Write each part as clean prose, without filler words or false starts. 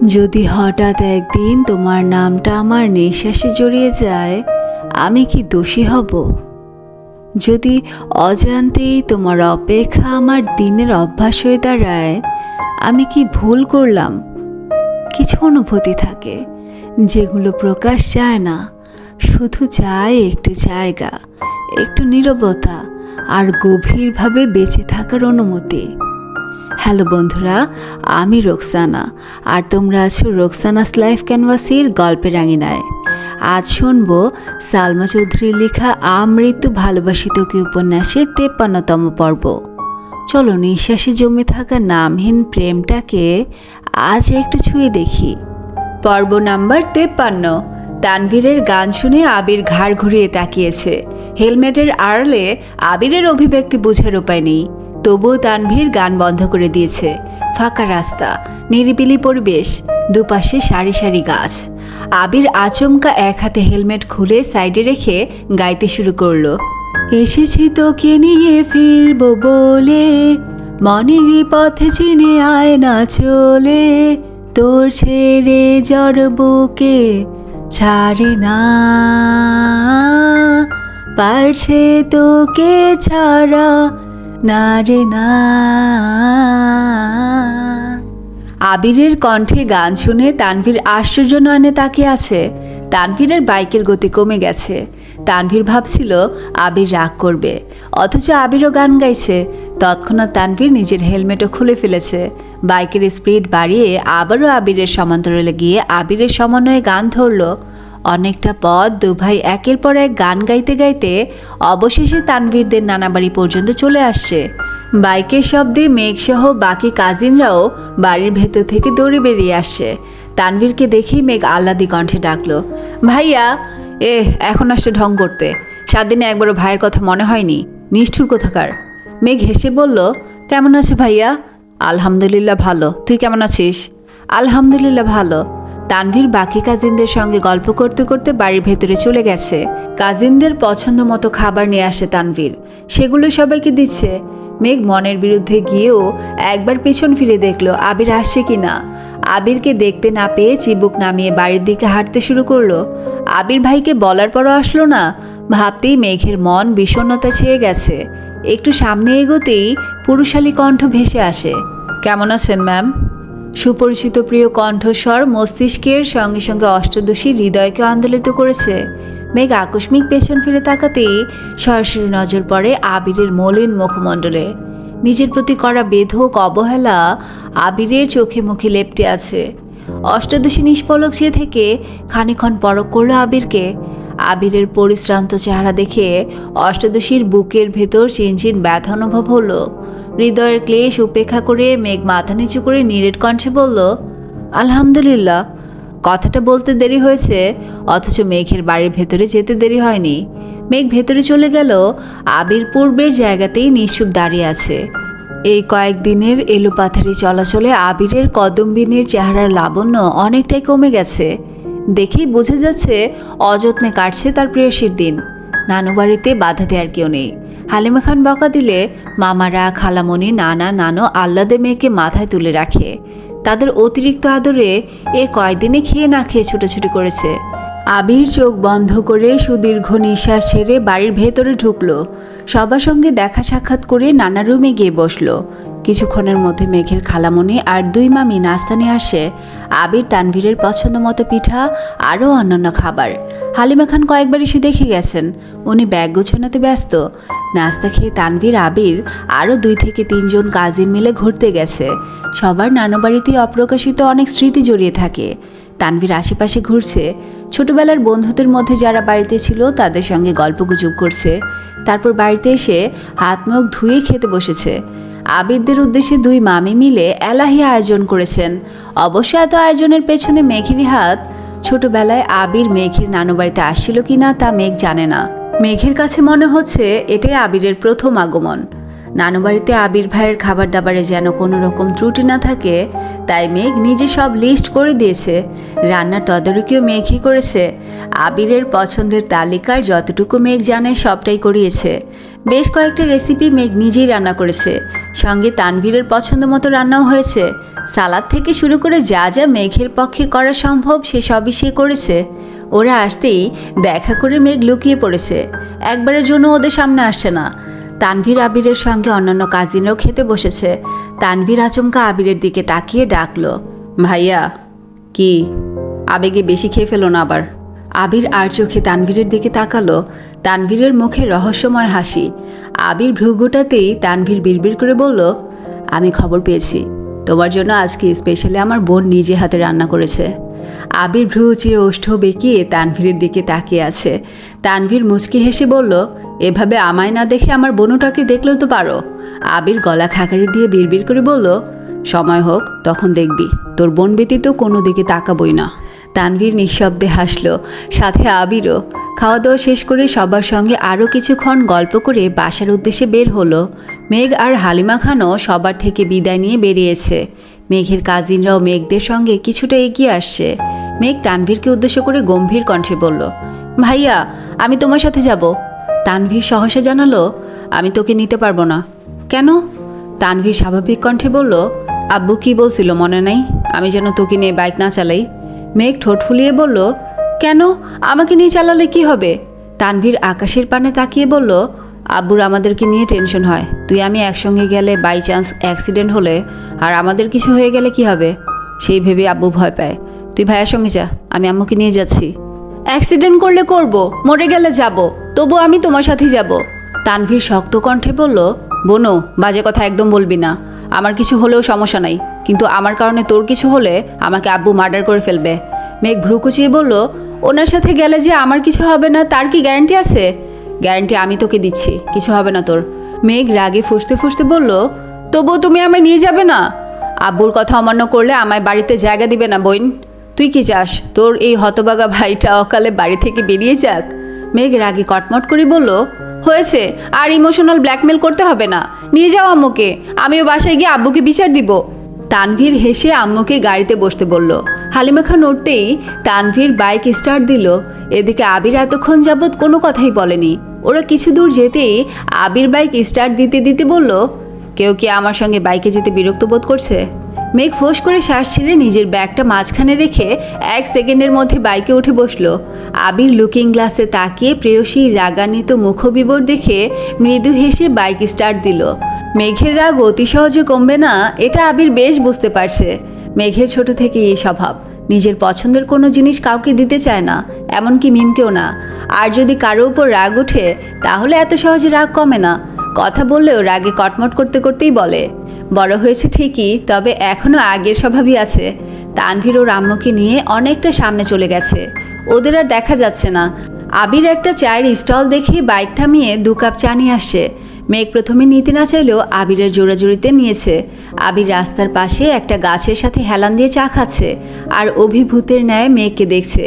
যদি হঠাৎ একদিন তোমার নামটা আমার নিঃশ্বাসে জড়িয়ে যায়, আমি কি দোষী হব? যদি অজান্তেই তোমার অপেক্ষা আমার দিনের অভ্যাস হয়ে দাঁড়ায়, আমি কি ভুল করলাম? কিছু অনুভূতি থাকে যেগুলো প্রকাশ চায় না, শুধু চায় একটু জায়গা, একটু নীরবতা আর গভীরভাবে বেঁচে থাকার অনুমতি। হ্যালো বন্ধুরা, আমি রোকসানা, আর তোমরা আছো রোকসানাস লাইফ ক্যানভাসের গল্পের আঙিনায়। আজ শুনবো সালমা চৌধুরীর লেখা আমৃত্যু ভালোবাসি তোকে উপন্যাসের 53তম পর্ব। চলো নিঃশ্বাসে জমে থাকা নামহীন প্রেমটাকে আজ একটু ছুঁয়ে দেখি। পর্ব নাম্বার 53। তানভীরের গান শুনে আবির ঘাড় ঘুরিয়ে তাকিয়েছে। হেলমেটের আড়ালে আবিরের অভিব্যক্তি বোঝার উপায় নেই, তবুও তানভীর গান বন্ধ করে দিয়েছে। ফাঁকা রাস্তা, নিরিবিলি পরিবেশ, দুপাশে সারি সারি গাছ। আবির আচমকা এক হাতে হেলমেট খুলে সাইডে রেখে গাইতে শুরু করলো। এসেছি তোকে নিয়ে ফিরবো বলে, মনেরই পথে চিনে আয় না চলে, তোর ছেড়ে জ্বর বুকে ছাড়ে না, পারছে তোকে ছাড়া না রে না। আবিরের কণ্ঠে গান শুনে তানভীর আশ্চর্য নয়নে তাকিয়ে আছে। তানভীরের বাইকের গতি কমে গেছে। তানভীর ভাবছিল আবির রাগ করবে, অথচ আবিরও গান গাইছে। তৎক্ষণাৎ তানভীর নিজের হেলমেটও খুলে ফেলেছে। বাইকের স্পিড বাড়িয়ে আবারও আবিরের সমান্তরালে গিয়ে আবিরের সমন্বয়ে গান ধরল। অনেকটা পথ দুভাই একের পর এক গান গাইতে গাইতে অবশেষে তানভীরদের নানাবাড়ি পর্যন্ত চলে আসছে। বাইকের শব্দে মেঘসহ বাকি কাজিনরাও বাড়ির ভেতর থেকে দৌড়ে বেরিয়ে আসছে। তানভীরকে দেখেই মেঘ আহ্লাদি কণ্ঠে ডাকলো, ভাইয়া। এখন আসছে ঢং করতে, 7 দিনে একবারও ভাইয়ের কথা মনে হয়নি, নিষ্ঠুর কোথাকার। মেঘ হেসে বলল, কেমন আছো ভাইয়া? আলহামদুলিল্লাহ ভালো, তুই কেমন আছিস? আলহামদুলিল্লাহ ভালো। তানভীর বাকি কাজিনদের সঙ্গে গল্প করতে করতে বাড়ির ভেতরে চলে গেছে। কাজিনদের পছন্দ মতো খাবার নিয়ে আসে তানভীর, সেগুলো সবাইকে দিচ্ছে। মেঘ মনের বিরুদ্ধে গিয়েও একবার পেছন ফিরে দেখলো আবির আসছে কিনা। আবিরকে দেখতে না পেয়ে চিবুক নামিয়ে বাড়ির দিকে হাঁটতে শুরু করলো। আবির ভাইকে বলার পরও আসলো না, ভাবতেই মেঘের মন বিষণ্ণতা ছেয়ে গেছে। একটু সামনে এগোতেই পুরুষালী কণ্ঠ ভেসে আসে, কেমন আছেন ম্যাম? সুপরিচিত প্রিয় কণ্ঠস্বর মস্তিষ্কের সঙ্গে সঙ্গে অষ্টদশী হৃদয়কে আন্দোলিত করেছে। মেঘ আকস্মিক পেছন ফিরে তাকাতেই সরাসরি নজর পড়ে আবিরের মলিন মুখমণ্ডলে। নিজের প্রতি করা বেধক অবহেলা আবিরের চোখে মুখে লেপ্টে আছে। অষ্টাদশী নিষ্পলক চেয়ে থেকে খানিক্ষণ পরখ করল আবিরকে। আবিরের পরিশ্রান্ত চেহারা দেখে অষ্টাদশীর বুকের ভেতর চিনচিন ব্যথা অনুভব হলো। হৃদয়ের ক্লেশ উপেক্ষা করে মেঘ মাথা নিচু করে নিরেট কণ্ঠে বলল, আলহামদুলিল্লাহ। কথাটা বলতে দেরি হয়েছে, অথচ মেঘের বাড়ির ভেতরে যেতে দেরি হয়নি। মেঘ ভেতরে চলে গেল। আবির পূর্বের জায়গাতেই নিশ্চুপ দাঁড়িয়ে আছে। এই কয়েকদিনের এলোপাথারি চলাচলে আবিরের কদম্বিনীর চেহারার লাবণ্য অনেকটাই কমে গেছে। দেখেই বোঝা যাচ্ছে অযত্নে কাটছে তার প্রেয়সীর দিন। নানু বাড়িতে বাধা দেওয়ার কেউ নেই। হালিমা খান বকা দিলে মামারা, খালামণি, নানা, নানু আহ্লাদে মেয়েকে মাথায় তুলে রাখে। তাদের অতিরিক্ত আদরে এ কয়দিনে খেয়ে না খেয়ে ছুটোছুটি করেছে। আবির চোখ বন্ধ করে সুদীর্ঘ নিঃশ্বাস ছেড়ে বাড়ির ভেতরে ঢুকলো। সবার সঙ্গে দেখা সাক্ষাৎ করে নানা রুমে গিয়ে বসলো। কিছুক্ষণের মধ্যে মেঘের খালামণি আর 2 মামি নাস্তা নিয়ে আসে। আবির তানভীরের পছন্দ মতো পিঠা আরও অন্যান্য খাবার। হালিমা খান কয়েকবার এসে দেখে গেছেন, উনি ব্যাগ গোছানোতে ব্যস্ত। নাস্তা খেয়ে তানভীর, আবির আরও 2 থেকে 3 জন কাজিন মিলে ঘুরতে গেছে। সবার নানু বাড়িতে অপ্রকাশিত অনেক স্মৃতি জড়িয়ে থাকে। তানভীর আশেপাশে ঘুরছে, ছোটবেলার বন্ধুদের মধ্যে যারা বাড়িতে ছিল তাদের সঙ্গে গল্পগুজব করছে। তারপর বাড়িতে এসে হাত মুখ ধুয়ে খেতে বসেছে। আবিরদের উদ্দেশ্যে 2 মামি মিলে এলাহি আয়োজন করেছেন। অবশ্য এত আয়োজনের পেছনে মেঘেরই হাত। ছোটবেলায় আবির মেঘের নানু বাড়িতে আসছিল কিনা তা মেঘ জানে না। মেঘের কাছে মনে হচ্ছে এটাই আবিরের প্রথম আগমন। নানু বাড়িতে আবির ভাইয়ের খাবার দাবারে যেন কোনো রকম ত্রুটি না থাকে, তাই মেঘ নিজে সব লিস্ট করে দিয়েছে। রান্নার তদারকিও মেঘই করেছে। আবিরের পছন্দের তালিকার যতটুকু মেঘ জানে সবটাই করিয়েছে। বেশ কয়েকটা রেসিপি মেঘ নিজেই রান্না করেছে, সঙ্গে তানভীরের পছন্দ মতো রান্নাও হয়েছে। সালাদ থেকে শুরু করে যা যা মেঘের পক্ষে করা সম্ভব সে সবই সে করেছে। ওরা আসতেই দেখা করে মেঘ লুকিয়ে পড়েছে, একবারের জন্য ওদের সামনে আসছে না। তানভীর আবিরের সঙ্গে অন্যান্য কাজিনরাও খেতে বসেছে। তানভীর আচমকা আবিরের দিকে তাকিয়ে ডাকলো, ভাইয়া। কি? আবেগে বেশি খেয়ে ফেলো না আবার। আবির আর চোখে তানভীরের দিকে তাকালো। তানভীরের মুখে রহস্যময় হাসি। আবির ভ্রুগুটাতেই তানভীর বিড়বিড় করে বলল, আমি খবর পেয়েছি, তোমার জন্য আজকে স্পেশালি আমার বোন নিজে হাতে রান্না করেছে। আবির ভ্রু চেয়ে ওষ্ঠ বেঁকিয়ে তানভীরের দিকে তাকিয়ে আছে। তানভীর মুচকি হেসে বলল, এভাবে আমায় না দেখে আমার বোনটাকে দেখলেও তো পারো। আবির গলা খাকারি দিয়ে বিড়বিড় করে বলল, সময় হোক তখন দেখবি, তোর বোন ব্যতীত কোনো দিকে তাকাবই না। তানভীর নিঃশব্দে হাসল, সাথে আবিরও। খাওয়া দাওয়া শেষ করে সবার সঙ্গে আরও কিছুক্ষণ গল্প করে বাসার উদ্দেশ্যে বের হলো। মেঘ আর হালিমা খানও সবার থেকে বিদায় নিয়ে বেরিয়েছে। মেঘের কাজিনরাও মেঘদের সঙ্গে কিছুটা এগিয়ে আসছে। মেঘ তানভীরকে উদ্দেশ্য করে গম্ভীর কণ্ঠে বলল, ভাইয়া আমি তোমার সাথে যাব। তানভীর সহসা জানালো, আমি তোকে নিতে পারবো না। কেন? তানভীর স্বাভাবিক কণ্ঠে বলল, আব্বু কি বলছিল মনে নাই, আমি যেন তোকে নিয়ে বাইক না চালাই। মেঘ ঠোঁট ফুলিয়ে বলল, কেন? আমাকে নিয়ে চালালে কি হবে? তানভীর আকাশের পানে তাকিয়ে বলল, আব্বুর আমাদেরকে নিয়ে টেনশন হয়, তুই আমি একসঙ্গে গেলে বাই চান্স অ্যাক্সিডেন্ট হলে আর আমাদের কিছু হয়ে গেলে কি হবে, সেই ভেবে আব্বু ভয় পায়। তুই ভাইয়ের সঙ্গে যা, আমি আম্মুকে নিয়ে যাচ্ছি। অ্যাক্সিডেন্ট করলে করব, মরে গেলে যাব, তবু আমি তোমার সাথেই যাব। তানভীর শক্ত কণ্ঠে বলল, বোনো বাজে কথা একদম বলবি না। আমার কিছু হলেও সমস্যা নাই, কিন্তু আমার কারণে তোর কিছু হলে আমাকে আব্বু মার্ডার করে ফেলবে। মেঘ ভ্রু কুচিয়ে বলল, ওনার সাথে গেলে যে আমার কিছু হবে না তার কি গ্যারান্টি আছে? গ্যারান্টি আমি তোকে দিচ্ছি, কিছু হবে না তোর। মেঘ রাগে ফুঁসতে ফুঁসতে বলল, তবুও তুমি আমায় নিয়ে যাবে না? আব্বুর কথা অমান্য করলে আমায় বাড়িতে জায়গা দিবে না বোন। তুই কি চাস তোর এই হতবাগা ভাইটা অকালে বাড়ি থেকে বেরিয়ে যাক? মেঘ রাগে কটমট করে বলল, হয়েছে, আর ইমোশনাল ব্ল্যাকমেল করতে হবে না, নিয়ে যাও আম্মুকে, আমিও বাসায় গিয়ে আব্বুকে বিচার দিব। তানভীর হেসে আম্মুকে গাড়িতে বসতে বলল। হালিমা খান উঠতেই তানভীর বাইক স্টার্ট দিল। এদিকে আবির এতক্ষণ যাবৎ কোনো কথাই বলেনি। ওরা কিছু দূর যেতেই আবির বাইক স্টার্ট দিতে দিতে বলল, কেউ কি আমার সঙ্গে বাইকে যেতে বিরক্ত বোধ করছে? মেঘ ফোঁস করে শ্বাস ছেড়ে নিজের ব্যাগটা মাঝখানে রেখে 1 সেকেন্ডের মধ্যে বাইকে উঠে বসলো। আবির লুকিং গ্লাসে তাকিয়ে প্রেয়সীর রাগান্বিত মুখবিবর দেখে মৃদু হেসে বাইক স্টার্ট দিল। মেঘের রাগ অতি সহজে কমবে না এটা আবির বেশ বুঝতে পারছে। মেঘের ছোট থেকে এই স্বভাব, নিজের পছন্দের কোনো জিনিস কাউকে দিতে চায় না, এমনকি মিমকেও না। আর যদি কারো উপর রাগ ওঠে তাহলে এত সহজে রাগ কমে না। কথা বললেও রাগে কটমট করতে করতেই বলে। বড় হয়েছে ঠিকই, তবে এখনও আগের স্বভাবই আছে। তানভীর ওর আম্মুকে নিয়ে অনেকটা সামনে চলে গেছে, ওদের আর দেখা যাচ্ছে না। আবির একটা চায়ের স্টল দেখে বাইক থামিয়ে 2 কাপ চা নিয়ে আসছে। মেঘ প্রথমে নিতে না চাইলেও আবিরের জোড়াজুড়িতে নিয়েছে। আবির রাস্তার পাশে একটা গাছের সাথে হেলান দিয়ে চা খাচ্ছে আর অভিভূতের ন্যায় মেঘকে দেখছে।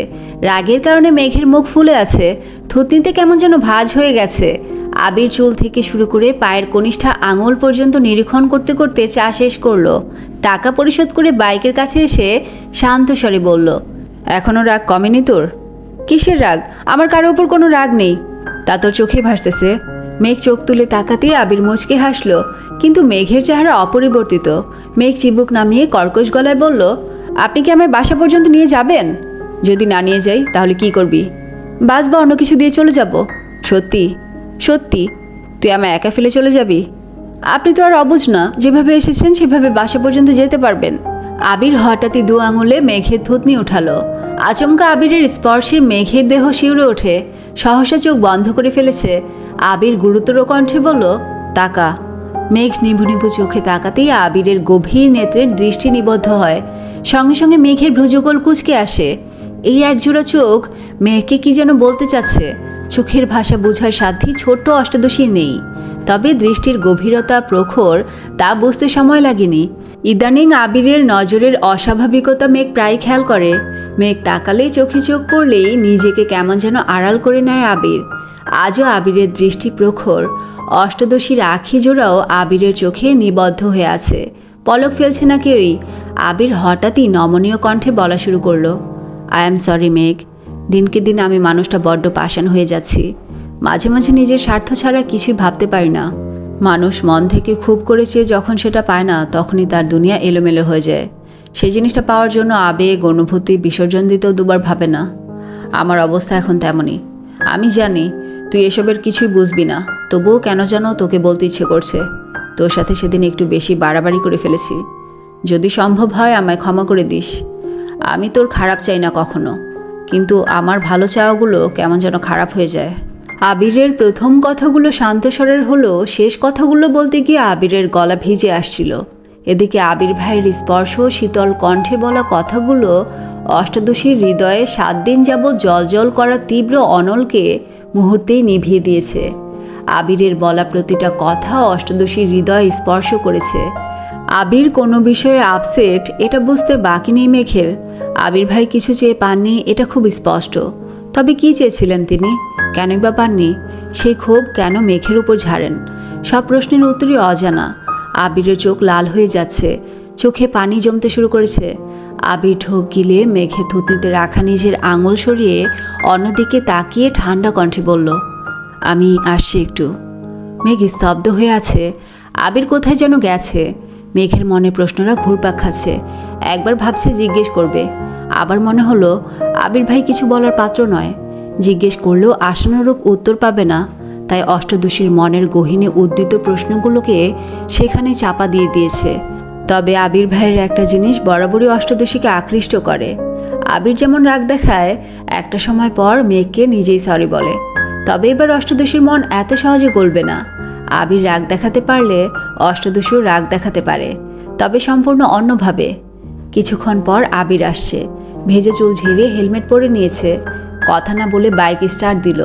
রাগের কারণে মেঘের মুখ ফুলে আছে, থুতনিতে কেমন যেন ভাঁজ হয়ে গেছে। আবির চুল থেকে শুরু করে পায়ের কনিষ্ঠা আঙুল পর্যন্ত নিরীক্ষণ করতে করতে চা শেষ করলো। টাকা পরিশোধ করে বাইকের কাছে এসে শান্ত স্বরে বলল, এখনও রাগ কমেনি তোর? কিসের রাগ? আমার কারো ওপর কোনো রাগ নেই। তা তোর চোখে ভাসতেছে। মেঘ চোখ তুলে তাকাতে আবির মুচকে হাসলো, কিন্তু মেঘের চেহারা অপরিবর্তিত। মেঘ চিবুক নামিয়ে কর্কশ গলায় বলল, আপনি কি আমার বাসা পর্যন্ত নিয়ে যাবেন? যদি না নিয়ে যাই তাহলে কি করবি? বাস বা অন্য কিছু দিয়ে চলে যাব। সত্যি? সত্যি? তুই আমায় একা ফেলে চলে যাবি? আপনি তো আর অবুঝ না, যেভাবে এসেছেন সেভাবে বাসা পর্যন্ত যেতে পারবেন। আবির হঠাৎই 2 আঙুলে মেঘের থুতনি উঠালো। আচমকা আবিরের স্পর্শে মেঘের দেহ শিউরে ওঠে, সহসা চোখ বন্ধ করে ফেলেছে। আবির গুরুতর কণ্ঠে বলল, তাকা। মেঘ নিভু নিভু চোখে তাকাতেই আবিরের গভীর নেত্রের দৃষ্টি নিবদ্ধ হয়। সঙ্গে সঙ্গে মেঘের ভ্রুযুগল কুঁচকে আসে। এই একজোড়া চোখ মেঘকে কি যেন বলতে চাচ্ছে। চোখের ভাষা বোঝার সাধ্যই ছোট্ট অষ্টাদশীর নেই, তবে দৃষ্টির গভীরতা প্রখর তা বুঝতে সময় লাগেনি। ইদানিং আবিরের নজরের অস্বাভাবিকতা মেঘ প্রায় খেয়াল করে। মেঘ তাকালেই চোখে চোখ পড়লেই নিজেকে কেমন যেন আড়াল করে নেয় আবির। আজও আবিরের দৃষ্টি প্রখর। অষ্টদশীর আখি জোড়াও আবিরের চোখে নিবদ্ধ হয়ে আছে, পলক ফেলছে না কেউই। আবির হঠাৎই নমনীয় কণ্ঠে বলা শুরু করলো, আই অ্যাম সরি মেঘ, দিনকে দিন আমি মানুষটা বড্ড পাষাণ হয়ে যাচ্ছি। মাঝে মাঝে নিজের স্বার্থ ছাড়া কিছুই ভাবতে পারি না। মানুষ মন থেকে খুব করেছে, যখন সেটা পায় না তখনই তার দুনিয়া এলোমেলো হয়ে যায়। সেই জিনিসটা পাওয়ার জন্য আবেগ অনুভূতি বিসর্জন দিতেও দুবার ভাবে না। আমার অবস্থা এখন তেমনই। আমি জানি তুই এসবের কিছুই বুঝবি না, তবুও কেন যেন তোকে বলতে ইচ্ছে করছে। তোর সাথে সেদিন একটু বেশি বাড়াবাড়ি করে ফেলেছি। যদি সম্ভব হয় আমায় ক্ষমা করে দিস। আমি তোর খারাপ চাই না কখনো, কিন্তু আমার ভালো চাওয়াগুলো কেমন যেন খারাপ হয়ে যায়। আবিরের প্রথম কথাগুলো শান্ত স্বরের হলো, শেষ কথাগুলো বলতে গিয়ে আবিরের গলা ভিজে আসছিল। এদিকে আবির ভাইয়ের স্পর্শ শীতল কণ্ঠে বলা কথাগুলো অষ্টাদশীর হৃদয়ে 7 দিন যাবৎ জলজল করা তীব্র অনলকে মুহূর্তেই নিভিয়ে দিয়েছে। আবিরের বলা প্রতিটা কথা অষ্টাদশীর হৃদয় স্পর্শ করেছে। আবির কোনো বিষয়ে আপসেট এটা বুঝতে বাকি নেই মেঘের। আবির ভাই কিছু চেয়ে পাননি, এটা খুব স্পষ্ট। তবে কি চেয়েছিলেন তিনি, কেনই বা পাননি? সেই ক্ষোভ কেন মেঘের উপর ঝাড়েন? সব প্রশ্নের উত্তরই অজানা। আবিরের চোখ লাল হয়ে যাচ্ছে, চোখে পানি জমতে শুরু করেছে। আবির ঢোক গিলে মেঘে থুতনিতে রাখা নিজের আঙুল সরিয়ে অন্যদিকে তাকিয়ে ঠান্ডা কণ্ঠে বলল, আমি আসছি একটু। মেঘ স্তব্ধ হয়ে আছে। আবির কোথায় যেন গেছে। মেঘের মনে প্রশ্নরা ঘুরপাক খাচ্ছে। একবার ভাবছে জিজ্ঞেস করবে, আবার মনে হলো আবির ভাই কিছু বলার পাত্র নয়। জিজ্ঞেস করলেও আশানুরূপ উত্তর পাবে না, তাই অষ্টদশীর মনের গহীনে উদ্দিত প্রশ্নগুলোকে সেখানে চাপা দিয়ে দিয়েছে। তবে আবির ভাইয়ের একটা জিনিস বরাবরই অষ্টদশীকে আকৃষ্ট করে। আবির যেমন রাগ দেখায়, একটা সময় পর মেঘকে নিজেই সরি বলে। তবে এবার অষ্টদশীর মন এত সহজে গলবে না। আবির রাগ দেখাতে পারলে অষ্টদশীও রাগ দেখাতে পারে, তবে সম্পূর্ণ অন্যভাবে। কিছুক্ষণ পর আবির আসছে। ভেজে চুল ঝেড়ে হেলমেট পরে নিয়েছে। কথা না বলে বাইক স্টার্ট দিল।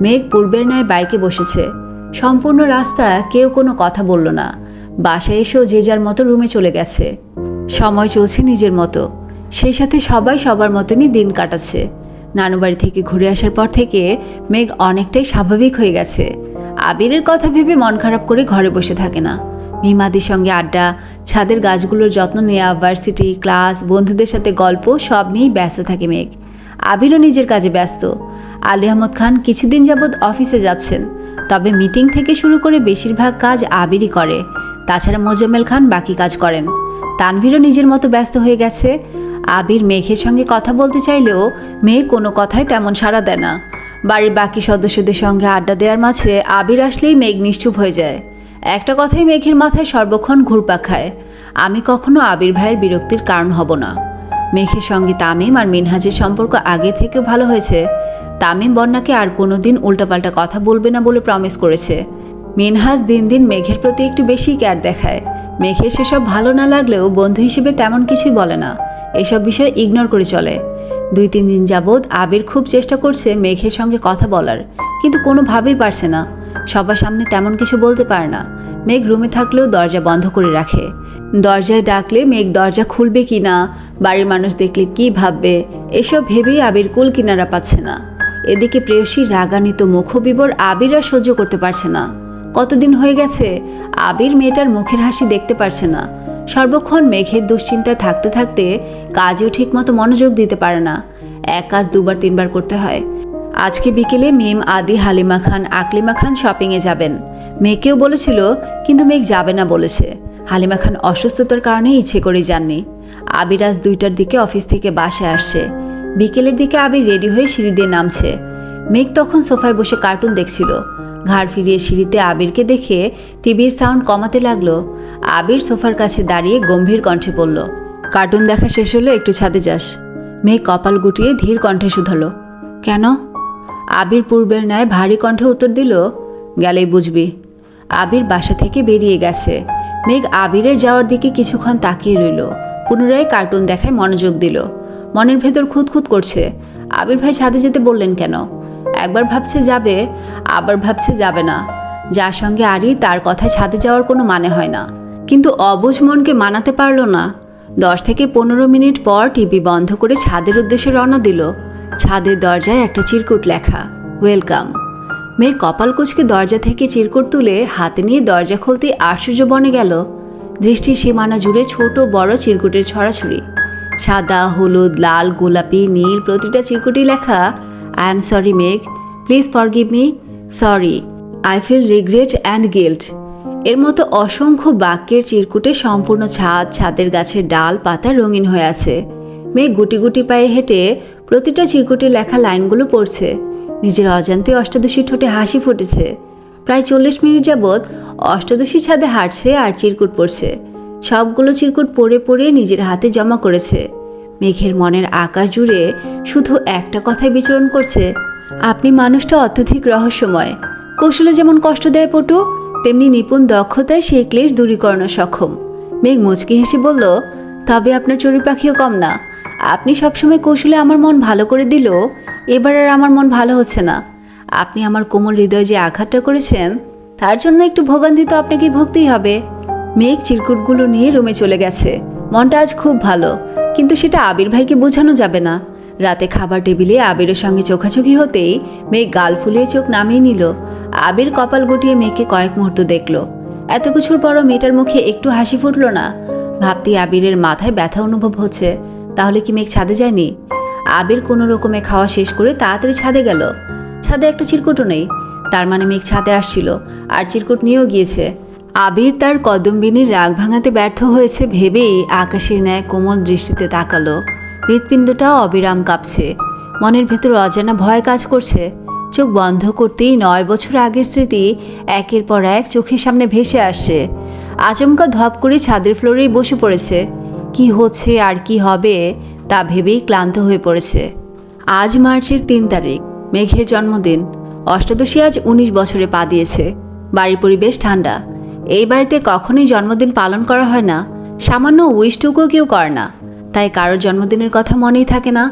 মেঘ পূর্বের ন্যায় বাইকে বসেছে। সম্পূর্ণ রাস্তা কেউ কোনো কথা বলল না। বাসায় এসেও যে যার মতো রুমে চলে গেছে। সময় চলছে নিজের মতো, সেই সাথে সবাই সবার মতনই দিন কাটাচ্ছে। নানুবাড়ি থেকে ঘুরে আসার পর থেকে মেঘ অনেকটাই স্বাভাবিক হয়ে গেছে। আবিরের কথা ভেবে মন খারাপ করে ঘরে বসে থাকে না। মিমাদির সঙ্গে আড্ডা, ছাদের গাছগুলোর যত্ন নেওয়া, ভার্সিটি, ক্লাস, বন্ধুদের সাথে গল্প, সব নিয়েই ব্যস্ত থাকে মেঘ। আবিরও নিজের কাজে ব্যস্ত। আলী আহমদ খান কিছুদিন যাবৎ অফিসে যাচ্ছেন, তবে মিটিং থেকে শুরু করে বেশিরভাগ কাজ আবিরই করে। তাছাড়া মোজাম্মেল খান বাকি কাজ করেন। তানভীরও নিজের মতো ব্যস্ত হয়ে গেছে। আবির মেঘের সঙ্গে কথা বলতে চাইলেও মেঘ কোনো কথায় তেমন সাড়া দেয় না। বাড়ির বাকি সদস্যদের সঙ্গে আড্ডা দেওয়ার মাঝে আবির আসলেই মেঘ নিশ্চুপ হয়ে যায়। একটা কথাই মেঘের মাথায় সর্বক্ষণ ঘুরপাক খায়, আমি কখনো আবির ভাইয়ের বিরক্তির কারণ হব না। মেঘের সঙ্গে তামিম আর মিনহাজের সম্পর্ক আগে থেকেও ভালো হয়েছে। তামিম বন্যাকে আর কোনোদিন উল্টাপাল্টা কথা বলবে না বলে প্রমিস করেছে। মিনহাজ দিন দিন মেঘের প্রতি একটু বেশি কেয়ার দেখায়। মেঘের সেসব ভালো না লাগলেও বন্ধু হিসেবে তেমন কিছুই বলে না, এসব বিষয় ইগনোর করে চলে। 2-3 দিন যাবৎ আবির খুব চেষ্টা করছে মেঘের সঙ্গে কথা বলার, কিন্তু কোনোভাবেই পারছে না। সবার সামনে তেমন কিছু বলতে পারে না। মেঘ রুমে থাকলেও দরজা বন্ধ করে রাখে। দরজায় ডাকলে মেঘ দরজা খুলবে কি না, বাড়ির মানুষ দেখলে কি ভাববে, এসব ভেবেই আবির কুল কিনারা পাচ্ছে না। এদিকে প্রেয়সী রাগান্বিত মুখবিবর আবির আর সহ্য করতে পারছে না। কতদিন হয়ে গেছে আবির মেয়েটার মুখের হাসি দেখতে পারছে না। সর্বক্ষণ মেঘের দুশ্চিন্তায় থাকতে থাকতে কাজেও ঠিকমতো মনোযোগ দিতে পারে না। এক কাজ 2-3 বার করতে হয়। আজকে বিকেলে মিম, আদি, হালিমা খান, আকলিমা খান শপিংয়ে যাবেন। মেঘকেও বলেছিল, কিন্তু মেঘ যাবে না বলেছে। হালিমা খান অসুস্থতার কারণে ইচ্ছে করে যাননি। আবির আজ 2টার দিকে অফিস থেকে বাসায় আসছে। বিকেলের দিকে আবির রেডি হয়ে সিঁড়ি দিয়ে নামছে। মেঘ তখন সোফায় বসে কার্টুন দেখছিল। ঘাড় ফিরিয়ে সিঁড়িতে আবিরকে দেখে টিভির সাউন্ড কমাতে লাগলো। আবির সোফার কাছে দাঁড়িয়ে গম্ভীর কণ্ঠে বলল, কার্টুন দেখা শেষ হলে একটু ছাদে যাস। মেঘ কপাল গুটিয়ে ধীর কণ্ঠে শুধালো, কেন? আবির পূর্বের ন্যায় ভারী কণ্ঠে উত্তর দিল, গেলেই বুঝবি। আবির বাসা থেকে বেরিয়ে গেছে। মেঘ আবিরের যাওয়ার দিকে কিছুক্ষণ তাকিয়ে রইল। পুনরায় কার্টুন দেখায় মনোযোগ দিল। মনের ভেতর খুঁতখুত করছে, আবির ভাই ছাদে যেতে বললেন কেন? একবার ভাবছে যাবে, আবার ভাবছে যাবে না। যার সঙ্গে আরি, তার কথায় ছাদে যাওয়ার কোনো মানে হয় না। কিন্তু অবুঝ মনকে মানাতে পারল না। 10 থেকে 15 মিনিট পর টিভি বন্ধ করে ছাদের উদ্দেশ্যে রওনা দিল। ছাদের দরজায় একটা চিরকুট লেখা, ওয়েলকাম। মেঘ কপাল কুঁচকে দরজা থেকে চিরকুট তুলে হাতে নিয়ে দরজা খুলতে আশ্চর্য বনে গেল। দৃষ্টির সীমানা জুড়ে ছোট বড় চিরকুটের ছড়াছড়ি। সাদা, হলুদ, লাল, গোলাপি, নীল, প্রতিটা চিরকুটে লেখা, I am sorry Megh, please forgive me, sorry, I feel regret and guilt. এর মতো অসংখ্য বাক্যের চিরকুটে সম্পূর্ণ ছাদের গাছের ডাল পাতা রঙিন হয়ে আছে। মেঘ গুটি গুটি পায়ে হেঁটে প্রতিটা চিরকুটে লেখা লাইনগুলো পড়ছে। নিজের অজান্তে অষ্টাদশী ঠোঁটে হাসি ফুটেছে। প্রায় 40 মিনিট যাবৎ অষ্টাদশী ছাদে হাঁটছে আর চিরকুট পড়ছে। সবগুলো চিরকুট পড়ে পড়ে নিজের হাতে জমা করেছে। মেঘের মনের আকাশ জুড়ে শুধু একটা কথাই বিচরণ করছে, আপনি মানুষটা অত্যধিক রহস্যময়। কৌশলে যেমন কষ্ট দেয় পটু, তেমনি নিপুণ দক্ষতায় সেই ক্লেশ দূরীকরণে সক্ষম। মেঘ মুচকি হেসে বলল, তবে আপনার চড়ুই পাখিও কম না। আপনি সবসময় কৌশলে আমার মন ভালো করে দিলেও এবার আর আমার মন ভালো হচ্ছে না। আপনি আমার কোমল হৃদয়ে যে আঘাতটা করেছেন তার জন্য একটু ভোগান্তি তো আপনাকে ভুগতেই হবে। মেঘ চিরকুটগুলো নিয়ে রুমে চলে গেছে। মনটা আজ খুব ভালো, কিন্তু সেটা আবির ভাইকে বোঝানো যাবে না। রাতে খাবার টেবিলে আবিরের সঙ্গে চোখাচোখি হতেই মেঘ গাল ফুলিয়ে চোখ নামিয়ে নিল। আবির কপাল গুটিয়ে মেঘকে কয়েক মুহূর্ত দেখল। এত কিছুর পরও মেয়েটার মুখে একটু হাসি ফুটল না। ভাবতেই আবিরের মাথায় ব্যথা অনুভব হচ্ছে। তাহলে কি মেঘ ছাদে যায়নি? আবির কোনো রকমে খাওয়া শেষ করে তাড়াতাড়ি ছাদে গেল। ছাদে একটা চিরকুটও নেই, তার মানে মেঘ ছাদে আসছিল আর চিরকুট নিয়েও গিয়েছে। আবির তার কদম্বিনীর রাগ ভাঙাতে ব্যর্থ হয়েছে ভেবেই আকাশের ন্যায় কোমল দৃষ্টিতে তাকালো। হৃৎপিণ্ডটাও অবিরাম কাঁপছে। মনের ভেতর অজানা ভয় কাজ করছে। চোখ বন্ধ করতেই 9 বছর আগের স্মৃতি একের পর এক চোখের সামনে ভেসে আসছে। আচমকা ধপ করে ছাদের ফ্লোরেই বসে পড়েছে। কি হচ্ছে আর কি হবে তা ভেবেই ক্লান্ত হয়ে পড়েছে। আজ মার্চের 3 তারিখ, মেঘের জন্মদিন। অষ্টাদশী আজ 19 বছরে পা দিয়েছে। বাড়ির পরিবেশ ঠান্ডা। এই বাড়িতে কখনোই জন্মদিন পালন করা হয় না। সামান্য উইশটুকুও কেউ করে না। তাই কারোর জন্মদিনের কথা মনেই থাকে না।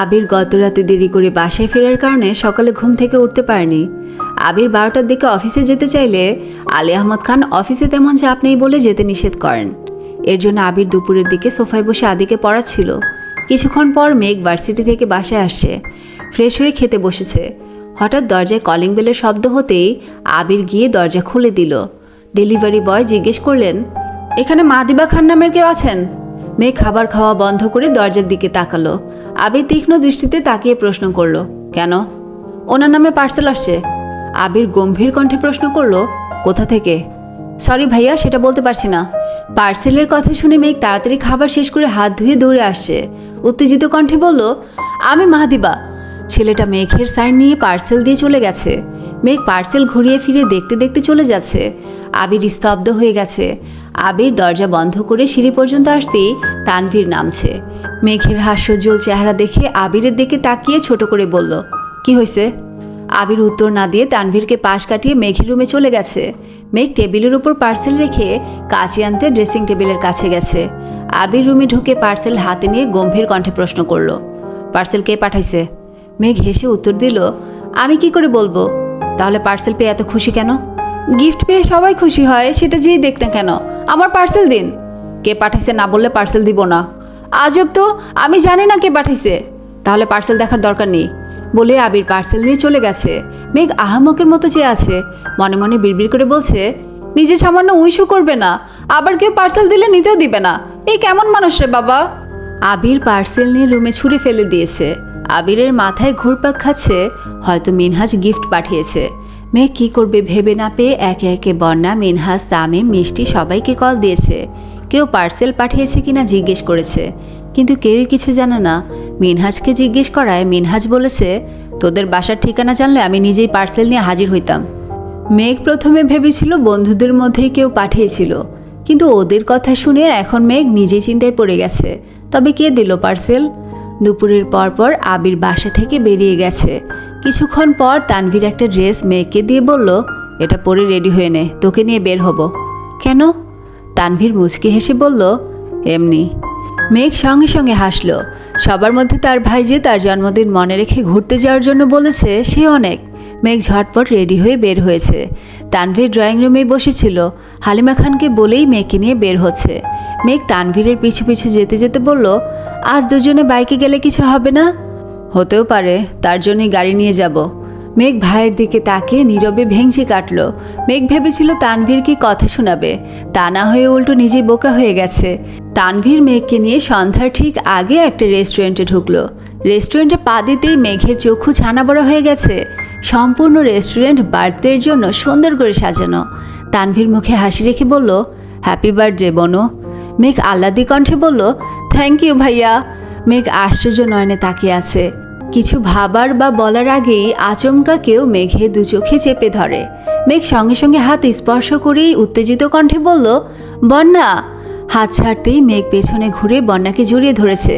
আবির গত রাতে দেরি করে বাসায় ফেরার কারণে সকালে ঘুম থেকে উঠতে পারেনি। আবির 12টার দিকে অফিসে যেতে চাইলে আলী আহমদ খান অফিসে তেমন চাপ নেই বলে যেতে নিষেধ করেন। এর জন্য আবির দুপুরের দিকে সোফায় বসে আদিকে পড়াচ্ছিল। কিছুক্ষণ পর মেঘ ভার্সিটি থেকে বাসায় আসছে। ফ্রেশ হয়ে খেতে বসেছে। হঠাৎ দরজায় কলিং বেলের শব্দ হতেই আবির গিয়ে দরজা খুলে দিল। ডেলিভারি বয় জিজ্ঞেস করলেন, এখানে মাদিবা খান নামের কেউ আছেন? মেঘ খাবার খাওয়া বন্ধ করে দরজার দিকে তাকালো। আবির তীক্ষ্ণ দৃষ্টিতে তাকিয়ে প্রশ্ন করলো, কেন? ওনার নামে পার্সেল আসছে। আবির গম্ভীর কণ্ঠে প্রশ্ন করলো, কোথা থেকে? সরি ভাইয়া, সেটা বলতে পারছি না। পার্সেলের কথা শুনে মেঘ তাড়াতাড়ি খাবার শেষ করে হাত ধুয়ে দৌড়ে আসছে। উত্তেজিত কণ্ঠে বলল, আমি মাহদিবা। ছেলেটা মেঘের সাইন নিয়ে পার্সেল দিয়ে চলে গেছে। মেঘ পার্সেল ঘুরিয়ে ফিরে দেখতে দেখতে চলে যাচ্ছে। আবির স্তব্ধ হয়ে গেছে। আবির দরজা বন্ধ করে সিঁড়ি পর্যন্ত আসতেই তানভীর নামছে। মেঘের হাস্যোজ্জ্বল চেহারা দেখে আবিরের দিকে তাকিয়ে ছোট করে বলল, কি হয়েছে? আবির উত্তর না দিয়ে তানভীরকে পাশ কাটিয়ে মেঘের রুমে চলে গেছে। মেঘ টেবিলের উপর পার্সেল রেখে কাঁচি আনতে ড্রেসিং টেবিলের কাছে গেছে। আবির রুমে ঢুকে পার্সেল হাতে নিয়ে গম্ভীর কণ্ঠে প্রশ্ন করলো, পার্সেল কে পাঠাইছে? মেঘ হেসে উত্তর দিল, আমি কি করে বলবো? তাহলে পার্সেল পেয়ে এত খুশি কেন? গিফট পেয়ে সবাই খুশি হয়, সেটা যেই দেখ না কেন। আমার পার্সেল দিন। কে পাঠাইছে না বললে পার্সেল দিব না। আজব তো, আমি জানি না কে পাঠাইছে। তাহলে পার্সেল দেখার দরকার নেই বলে আবির পার্সেল নিয়ে চলে গেছে। মেঘ আহামকের মতো চেয়ে আছে। মনে মনে বিড়বিড় করে বলছে, নিজে সামান্য উইশও করবে না, আবার কেউ পার্সেল দিলে নিতেও দিবে না। এই কেমন মানুষ রে বাবা? আবির পার্সেল নিয়ে রুমে ছুঁড়ে ফেলে দিয়েছে। আবিরের মাথায় ঘুরপাক খাচ্ছে, হয়তো মিনহাজ গিফট পাঠিয়েছে। মেঘ কী করবে ভেবে না পেয়ে একে একে বন্যা, মিনহাজ, তামিম, মিষ্টি সবাইকে কল দিয়েছে। কেউ পার্সেল পাঠিয়েছে কিনা জিজ্ঞেস করেছে, কিন্তু কেউই কিছু জানে না। মিনহাজকে জিজ্ঞেস করায় মিনহাজ বলেছে, তোদের বাসার ঠিকানা জানলে আমি নিজেই পার্সেল নিয়ে হাজির হইতাম। মেঘ প্রথমে ভেবেছিল বন্ধুদের মধ্যেই কেউ পাঠিয়েছিল, কিন্তু ওদের কথা শুনে এখন মেঘ নিজেই চিন্তায় পড়ে গেছে। তবে কে দিল পার্সেল? দুপুরের পর আবির বাসা থেকে বেরিয়ে গেছে। কিছুক্ষণ পর তানভীর একটা ড্রেস মেঘকে দিয়ে বলল, এটা পরে রেডি হয়ে নে, তোকে নিয়ে বের হব। কেন? তানভীর মুচকি হেসে বলল, এমনি। মেঘ সঙ্গে সঙ্গে হাসল। সবার মধ্যে তার ভাই যে তার জন্মদিন মনে রেখে ঘুরতে যাওয়ার জন্য বলেছে, সে অনেক। মেঘ ঝটপট রেডি হয়ে বের হয়েছে। তানভীর ড্রয়িং রুমেই বসেছিল। হালিমা খানকে বলেই মেঘকে নিয়ে বের হচ্ছে। মেঘ তানভীরের পিছু পিছু যেতে যেতে বলল, আজ দুজনে বাইকে গেলে কিছু হবে না? হতেও পারে, তার জন্যই গাড়ি নিয়ে যাব। মেঘ ভাইয়ের দিকে তাকিয়ে নীরবে ভেঙচি কাটল। মেঘ ভেবেছিল তানভীরকে কথা শোনাবে, তা না হয়ে উল্টো নিজেই বোকা হয়ে গেছে। তানভীর মেঘকে নিয়ে সন্ধ্যার ঠিক আগে একটা রেস্টুরেন্টে ঢুকলো। রেস্টুরেন্টে পা দিতেই মেঘের চক্ষু ছানা বড় হয়ে গেছে। সম্পূর্ণ রেস্টুরেন্ট বার্থডের জন্য সুন্দর করে সাজানো। তানভীর মুখে হাসি রেখে বলল, হ্যাপি বার্থডে বনু। মেঘ আহ্লাদি কণ্ঠে বলল, থ্যাংক ইউ ভাইয়া। মেঘ আশ্চর্য নয়নে তাকিয়ে আছে। কিছু ভাবার বা বলার আগেই আচমকা কেউ মেঘের দু চোখে চেপে ধরে। মেঘ সঙ্গে সঙ্গে হাত স্পর্শ করেই উত্তেজিত কণ্ঠে বলল, বন্যা। হাত ছাড়তেই মেঘ পেছনে ঘুরে বন্যাকে জড়িয়ে ধরেছে।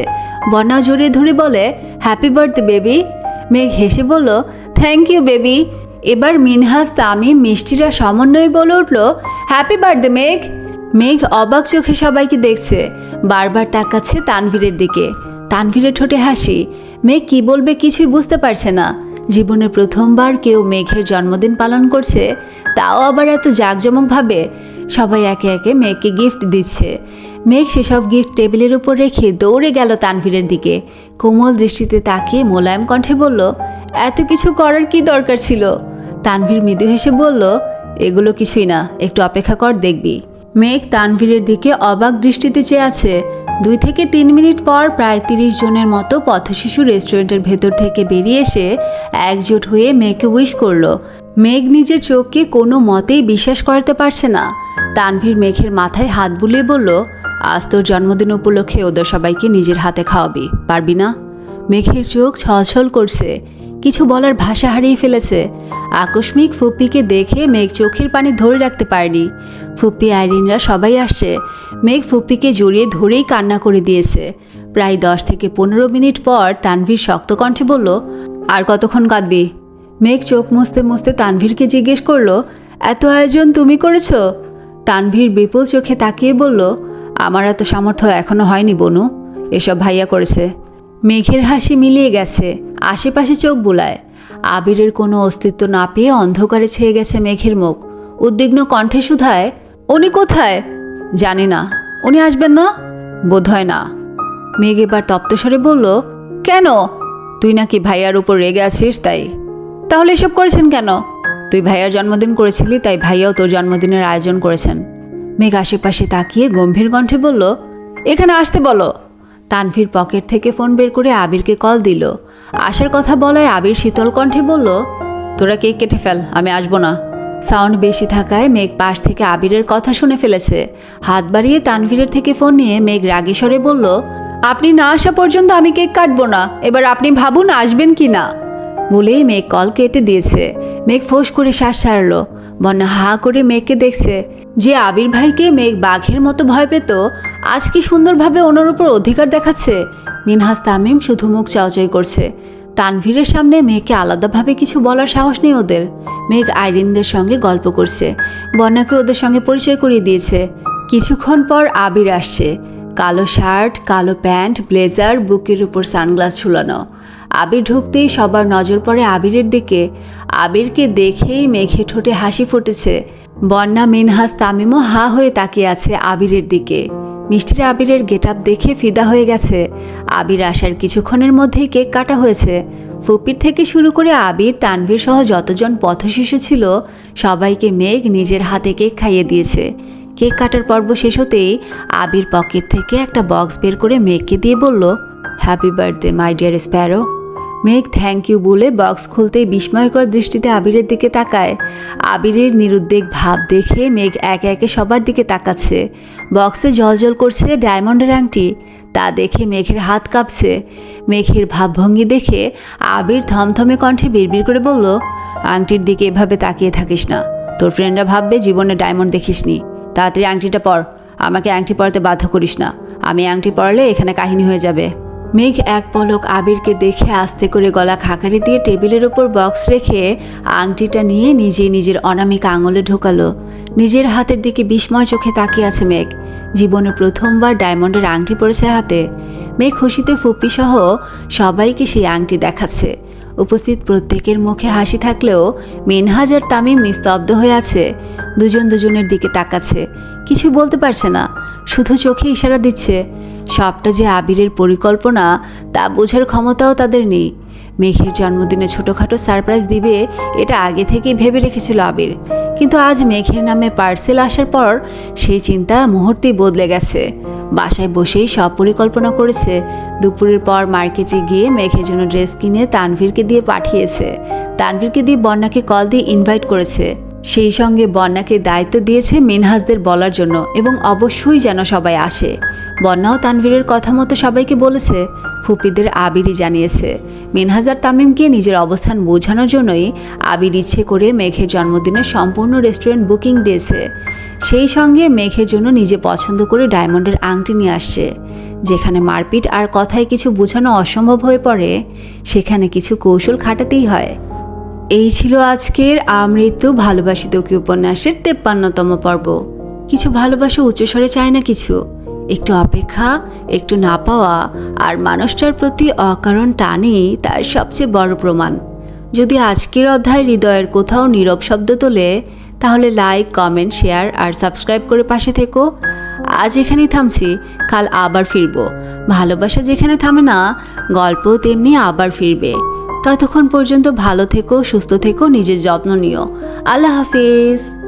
বন্যা জড়িয়ে ধরে বলে, হ্যাপি বার্থডে বেবি। মেঘ হেসে বলল, থ্যাংক ইউ বেবি। এবার মিনহাজ, তামিম, মিষ্টিরা সমন্বয়ে বলে উঠল, হ্যাপি বার্থডে মেঘ। মেঘ অবাক চোখে সবাইকে দেখছে, বারবার তাকাচ্ছে তানভীরের দিকে। তানভীরের ঠোঁটে হাসি। মেঘ কি বলবে কিছুই বুঝতে পারছে না। জীবনে প্রথমবার কেউ মেঘের জন্মদিন পালন করছে, তাও আবার এত জাঁকজমকভাবে। সবাই একে একে মেঘকে গিফট দিচ্ছে। মেঘ সেসব গিফট টেবিলের উপর রেখে দৌড়ে গেল তানভীরের দিকে। কোমল দৃষ্টিতে তাকিয়ে মোলায়েম কণ্ঠে বলল, এত কিছু করার কি দরকার ছিল? তানভীর মৃদু হেসে বলল, এগুলো কিছুই না, একটু অপেক্ষা কর, দেখবি। মেঘ তানভীরের দিকে অবাক দৃষ্টিতে চেয়ে আছে। 2 থেকে 3 মিনিট পর প্রায় 30 জনের মতো পথশিশু রেস্টুরেন্টের ভেতর থেকে বেরিয়ে এসে একজোট হয়ে মেঘকে উইশ করলো। মেঘ নিজের চোখকে কোনো মতেই বিশ্বাস করাতে পারছে না। তানভীর মেঘের মাথায় হাত বুলিয়ে বলল, আজ তোর জন্মদিন উপলক্ষে ওদের সবাইকে নিজের হাতে খাওয়াবি, পারবি না? মেঘের চোখ ছলছল করছে, কিছু বলার ভাষা হারিয়ে ফেলেছে। আকস্মিক ফুপ্পিকে দেখে মেঘ চোখের পানি ধরে রাখতে পারেনি। ফুপ্পি, আইরিনরা সবাই আসছে। মেঘ ফুপ্পিকে জড়িয়ে ধরেই কান্না করে দিয়েছে। প্রায় 10 থেকে 15 মিনিট পর তানভীর শক্ত কণ্ঠে বলল, আর কতক্ষণ কাঁদবি? মেঘ চোখ মুছতে মুছতে তানভীরকে জিজ্ঞেস করলো, এত আয়োজন তুমি করেছো? তানভীর বিপুল চোখে তাকিয়ে বলল, আমার এত সামর্থ্য এখনো হয়নি বনু, এসব ভাইয়া করেছে। মেঘের হাসি মিলিয়ে গেছে, আশেপাশে চোখ বুলায়। আবিরের কোনো অস্তিত্ব না পেয়ে অন্ধকারে ছেয়ে গেছে মেঘের মুখ। উদ্বিগ্ন কণ্ঠে শুধায়, উনি কোথায়? জানি না। উনি আসবেন না? বোধহয় না। মেঘ এবার তপ্তস্বরে বলল, কেন? তুই নাকি ভাইয়ার উপর রেগে আছিস তাই। তাহলে এসব করেছেন কেন? তুই ভাইয়ার জন্মদিন করেছিলি, তাই ভাইয়াও তোর জন্মদিনের আয়োজন করেছেন। মেঘ আশেপাশে তাকিয়ে গম্ভীর কণ্ঠে বলল, এখানে আসতে বলো। তানভীর পকেট থেকে ফোন বের করে আবিরকে কল দিল। আসার কথা বলায় আবির শীতল কণ্ঠে বলল, তোরা কেক কেটে ফেল, আমি আসবো না। সাউন্ড বেশি থাকায় মেঘ পাশ থেকে আবিরের কথা শুনে ফেলেছে। হাত বাড়িয়ে তানভীরের থেকে ফোন নিয়ে মেঘ রাগী স্বরে বলল, আপনি না আসা পর্যন্ত আমি কেক কাটবো না, এবার আপনি ভাবুন আসবেন কি না। বলেই মেঘ কল কেটে দিয়েছে। মেঘ ফোঁস করে শ্বাস ছাড়ল। বন্যা হা করে মেঘকে দেখছে। যে আবির ভাইকে মেঘ বাঘের মতো ভয় পেত, আজ কি সুন্দরভাবে ওনার উপর অধিকার দেখাচ্ছে। মিনহাজ, তামিম শুধু মুখ চাওয়াচাই করছে। তানভীরের সামনে মেঘকে আলাদাভাবে কিছু বলার সাহস নেই ওদের। মেঘ আইরিনদের সঙ্গে গল্প করছে, বন্যাকে ওদের সঙ্গে পরিচয় করিয়ে দিয়েছে। কিছুক্ষণ পর আবির আসছে। কালো শার্ট, কালো প্যান্ট, ব্লেজার, বুকের উপর সানগ্লাস ঝুলানো। আবির ঢুকতেই সবার নজর পড়ে আবিরের দিকে। আবিরকে দেখেই মেঘে ঠোঁটে হাসি ফুটেছে। বন্যা, মিনহাজ, তামিমও হা হয়ে তাকিয়ে আছে আবিরের দিকে। মিষ্টির আবিরের গেটআপ দেখে ফিদা হয়ে গেছে। আবির আসার কিছুক্ষণের মধ্যেই কেক কাটা হয়েছে। ফুপির থেকে শুরু করে আবির, তানভীর সহ যতজন পথশিশু ছিল সবাইকে মেঘ নিজের হাতে কেক খাইয়ে দিয়েছে। কেক কাটার পর্ব শেষ হতেই আবির পকেট থেকে একটা বক্স বের করে মেঘকে দিয়ে বলল, happy birthday my dear Sparrow. মেঘ থ্যাংক ইউ বলে বক্স খুলতেই বিস্ময়কর দৃষ্টিতে আবিরের দিকে তাকায়। আবিরের নিরুদ্বেগ ভাব দেখে মেঘ একে একে সবার দিকে তাকাচ্ছে। বক্সে জ্বলজ্বল করছে ডায়মন্ডের আংটি, তা দেখে মেঘের হাত কাঁপছে। মেঘের ভাবভঙ্গি দেখে আবির থমথমে কণ্ঠে বিড়বিড় করে বলল, আংটির দিকে এভাবে তাকিয়ে থাকিস না, তোর ফ্রেন্ডরা ভাববে জীবনে ডায়মন্ড দেখিসনি। তাড়াতাড়ি আংটিটা পর, আমাকে আংটি পরাতে বাধ্য করিস না, আমি আংটি পরলে এখানে কাহিনী হয়ে যাবে। মেঘ এক পলক আবিরকে দেখে আস্তে করে গলা খাকারি দিয়ে টেবিলের ওপর বক্স রেখে আংটিটা নিয়ে নিজেই নিজের অনামিকা আঙুলে ঢোকালো। নিজের হাতের দিকে বিস্ময় চোখে তাকিয়ে আছে মেঘ। জীবনে প্রথমবার ডায়মন্ডের আংটি পরেছে হাতে। মেঘ খুশিতে ফুপ্পি সহ সবাইকে সেই আংটি দেখাচ্ছে। উপস্থিত প্রত্যেকের মুখে হাসি থাকলেও মিনহাজ আর তামিম নিস্তব্ধ হয়ে আছে। দুজন দুজনের দিকে তাকাচ্ছে, কিছু বলতে পারছে না, শুধু চোখে ইশারা দিচ্ছে। সবটা যে আবিরের পরিকল্পনা তা বোঝার ক্ষমতাও তাদের নেই। মেঘের জন্মদিনে ছোটোখাটো সারপ্রাইজ দিবে এটা আগে থেকেই ভেবে রেখেছিল আবির, কিন্তু আজ মেঘের নামে পার্সেল আসার পর সেই চিন্তা মুহূর্তেই বদলে গেছে। বাসায় বসেই সব পরিকল্পনা করেছে। দুপুরের পর মার্কেটে গিয়ে মেঘের জন্য ড্রেস কিনে তানভীরকে দিয়ে পাঠিয়েছে। তানভীরকে দিয়ে বন্যাকে কল দিয়ে ইনভাইট করেছে। সেই সঙ্গে বন্যাকে দায়িত্ব দিয়েছে মিনহাজদের বলার জন্য এবং অবশ্যই যেন সবাই আসে। বন্যাও তানভীরের কথা মতো সবাইকে বলেছে। ফুপিদের আবিরই জানিয়েছে। মিনহাজ আর তামিমকে নিজের অবস্থান বোঝানোর জন্যই আবির ইচ্ছে করে মেঘের জন্মদিনে সম্পূর্ণ রেস্টুরেন্ট বুকিং দিয়েছে। সেই সঙ্গে মেঘের জন্য নিজে পছন্দ করে ডায়মন্ডের আংটি নিয়ে আসছে। যেখানে মারপিট আর কথায় কিছু বোঝানো অসম্ভব হয়ে পড়ে, সেখানে কিছু কৌশল খাটাতেই হয়। এই ছিল আজকের আমৃত্যু ভালোবাসি তোকে উপন্যাসের 53তম পর্ব। কিছু ভালোবাসা উচ্চস্বরে চায় না কিছু, একটু অপেক্ষা, একটু না পাওয়া আর মানুষটার প্রতি অকারণ টানই তার সবচেয়ে বড় প্রমাণ। যদি আজকের অধ্যায় হৃদয়ের কোথাও নীরব শব্দ তোলে, তাহলে লাইক, কমেন্ট, শেয়ার আর সাবস্ক্রাইব করে পাশে থেকো। আজ এখানেই থামছি, কাল আবার ফিরবো। ভালোবাসা যেখানে থামে না, গল্প তেমনি আবার ফিরবে। ততক্ষণ পর্যন্ত ভালো থেকো, সুস্থ থেকো, নিজের যত্ন নিও। আল্লাহ হাফেজ।